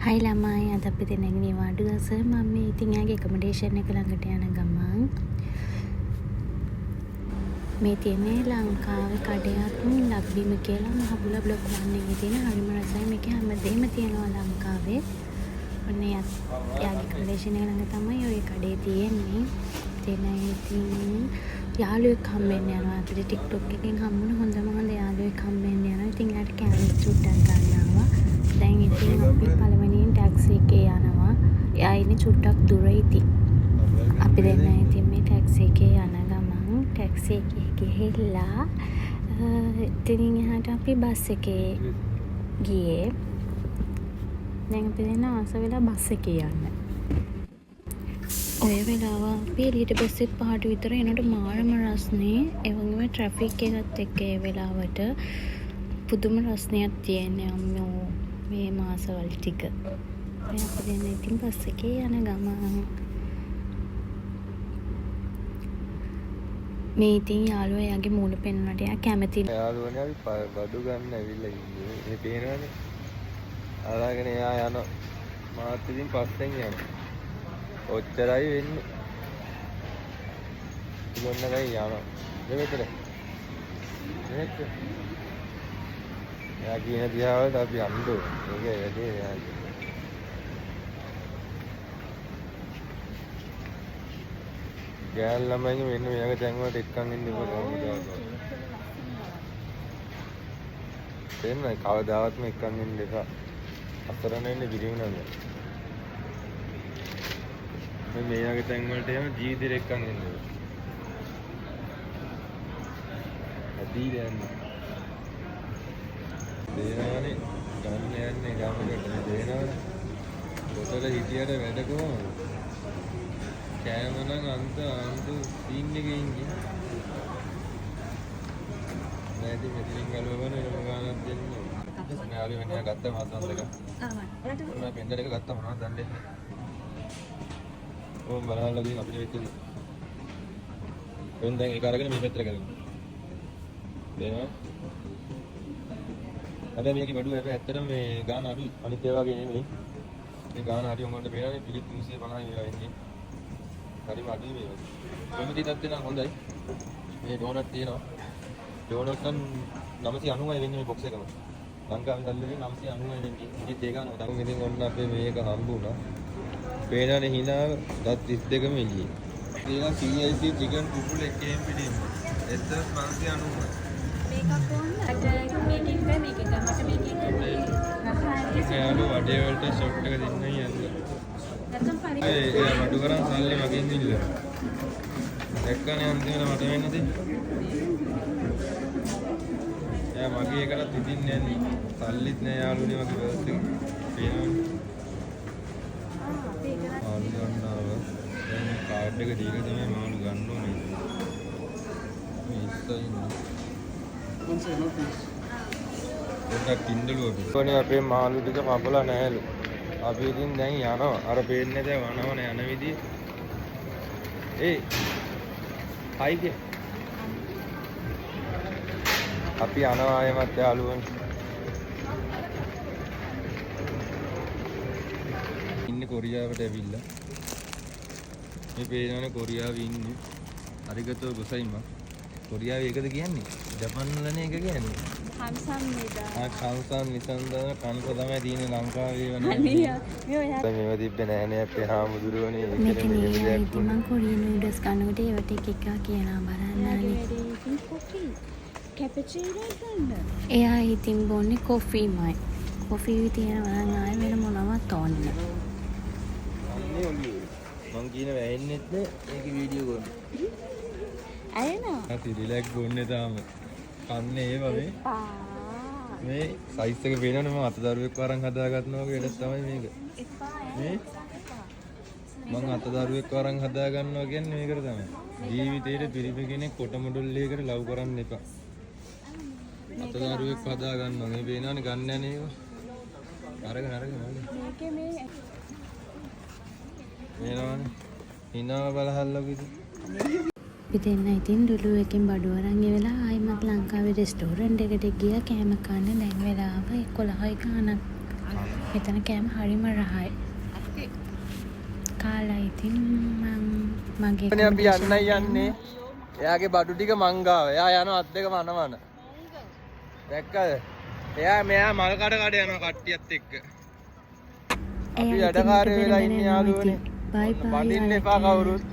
Hai ළමයි අද අපි දෙන්නගේ නිවාඩු දවස මම මේ ඉතින් යාගේ ඇකොමඩේෂන් එක ළඟට යන ගමන් මේ තියෙන්නේ ලංකාවේ කඩයක් ලක්බිම කියලා මහබුල බ්ලොක් 1 එකේ තියෙන හරිම රසයි මේකේ හැමදේම තියෙනවා ලංකාවේ. ඔන්න යාගේ ඇකොමඩේෂන් එක ළඟ තමයි ওই කඩේ තියෙන්නේ. ඉතින් යාළුවෙක් හම්බෙන්න යනවා අපිට TikTok එකෙන් හම්බුන හොඳම හොඳ යාළුවෙක් හම්බෙන්න යනවා. ඉතින් යාට කැමරා චුට්ටක් ගන්නවා. දැන් ඉතින් අපි පළවෙනියෙන් ටැක්සි එකේ යනවා. එයා ඉන්නේ චුට්ටක් දුර ඉතින්. අපි දෙන්න ඉතින් මේ ටැක්සි එකේ යන ගමන් ටැක්සි එකේ ගිහිල්ලා ඉතින් එහාට අපි බස් එකේ ගියේ. දැන් අපි දෙන්න ආස වෙලා බස් එකේ යන්න. ඔය වෙලාව අපි එළියට බස්සෙත් පහට විතර එනකොට මාරම රස්නේ. ඒ වගේම ට්‍රැෆික් එකත් එක්ක ඒ වෙලාවට පුදුම රස්නයක් තියෙන්නේ අම්මෝ මේ මාසවල ටික. දැන් අපි දෙන්න ඉතින් බස් එකේ යන ගමන් මේ ඉතින් යාළුවා එයාගේ මූණ පෙන්වන්නට එයා කැමති. යාළුවනේ අපි බඩු ගන්න ඇවිල්ලා ඉන්නේ. මේ පේනවනේ. අරගෙන එයා යන මාත් ඉතින් පස්සෙන් යනවා. ඔච්චරයි වෙන්නේ. ඉන්නකයි යනවා. දෙවිතර. දෙවිතර. එයා කියන දිහාවට අපි අඬෝ. ඒක වැඩේ එයාගේ. ගෑල් ළමයින් මෙන්න මෙයාගේ තැන් වලට එක්කන් ඉන්න ඉබ කොහොමද? එන්නේ කවදාවත්ම එක්කන් ඉන්න එපා. අතරම ඉන්නේ පිළිවෙනම. මේ මෙයාගේ තැන් වලට යන ජීවිතේ එක්කන් ඉන්න. අදී දැන් දේනවනේ ගන්න යන්නේ ගමකට දේනවනේ පොතල හිටියට වැඩ කොහොමද කෑම නම් අන්ත සීන් එකේ ඉන්නේ නැති මෙතනින් ගලවගෙන එනම ගානක් දෙන්න ඕනේ යාළුවා වෙනවා ගත්ත මාසන් දෙක මම පෙන්ඩර් එක ගත්තා මොනවද දන්නේ ඕම් බලන්න ගිහින් අපිට වෙච්චදී දැන් ඒක අරගෙන මේ පැත්තට ගලවන්න දේනවා හැබැයි මේකේ බඩුව හැබැයි ඇත්තටම මේ ගාන අඩුයි අනිත් ඒවා වගේ නෙමෙයි මේ ගාන අඩුයි උඹන්ට පේනවනේ පිළිත් 350 ඒවා ඉන්නේ හරිම අඩුයි මේ වගේ කොහොමද ඉතත් වෙනා හොඳයි මේ ඩෝනට් තියෙනවා ඩෝනට් නම් 990යි වෙන්නේ මේ බොක්ස් එකම ලංකාවේ දැල්ලේ 990යි වෙන්නේ ඉතින් ඒ ගාන උඩ ඉතින් ඔන්න අපේ මේක හම්බුණා පේනවනේ හිනාව දත් 32ම එළියේ ඒක CIC චිකන් කුකුල එකේම පිටින් 1590 මේකක් ඕන මේකෙන් බෑ මේකෙන් මට මේකෙන් යාළුව වඩේ වලට ෂොට් එක දෙන්නයි යන්නේ නැත්නම් පරි ඒ වඩු කරන් සල්ලි මගෙන් ඉල්ල දැක්කනේ අන්තිමට මට වෙන්නේ එයා මගේ එකකට ඉදින්නේ නැහැ සල්ලිත් නෑ යාළුවනේ මගේ බර්ත් එක පේනවනේ මාළු ගන්නව දැන් කාඩ් එක දීලා තමයි මාළු ගන්න ඕනේ මේ ඉස්සයි පොඩ්ඩක් කින්දලුව අපි අපේ මාළු ටික කපලා නැහැලු. අපි ඉතින් දැන් යනවා. අර පේන්නේ දැන් වනවන යන විදිහ. ඒ හයි කිය. අපි යනවා ආයෙමත් යාළුවනේ. ඉන්නේ කොරියාවට ඇවිල්ලා. මේ පේනවනේ කොරියාවේ ඉන්නේ. අරිගතෝ ගොසයිමා. කොරියාවේ එකද කියන්නේ? ජපාන් වලනේ එක කියන්නේ. කම්සම් නේද? කම්සම් නිසන්දන කන්ස තමයි තියෙන්නේ ලංකාවේ වනේ. අනේ මේ ඔයා මේව තිබ්බේ නෑනේ අපේ හාමුදුරුවනේ. මේක නේ ඉතින් මම කොරියන් නූඩල්ස් කනකොට ඒවට එක කියනවා බලන්න. කොෆි කැපචිනෝ ගන්න. එයා ඉතින් බොන්නේ කොෆිමයි. කොෆි තියෙනවා නම් ආයෙ වෙන මොනවත් ඕනේ නෑ. අන්නේ ඔලිය. මං කියන වැහෙන්නෙත් නෑ මේක වීඩියෝ ගන්න. අයනවා. අපි රිලැක්ස් ගොන්නේ තාම. කන්නේ ඒ වගේ. මේ සයිස් එක පේනවනේ මම අතදරුවෙක් වරන් හදාගන්නවා වගේ වැඩක් තමයි මේක. මේ මං අතදරුවෙක් වරන් හදා ගන්නවා කියන්නේ මේකට තමයි. ජීවිතේට පිරිමි කෙනෙක් කොට මොඩල් එකකට ලව් කරන්න එපා. අතදරුවෙක් හදා ගන්නවා. මේ පේනවනේ ගන්න යන්නේ ඒවා. අරගෙන මේකේ මේ මේනවනේ. හිනාව බලහල්ලෝ කිසි. අපි දෙන්න ඉතින් ඩුලු එකෙන් බඩු අරන් ඉවලා ආයිමත් ලංකාවේ රෙස්ටෝරන්ට් එකට ගියා කෑම කන්න දැන් වෙලාව 11යි ගානක්. මෙතන කෑම හරිම රහයි. කාලා ඉතින් මගේ අපි යන්නයි යන්නේ. එයාගේ බඩු ටික මංගාව. එයා යනවා අත් දෙක මනවන. දැක්කද? මෙයා මල් කඩ යනවා කට්ටියත් එක්ක. අපි වැඩකාරයෝ වෙලා ඉන්නේ යාළුවනේ. බයි බයි. බඳින්න එපා කවුරුත්.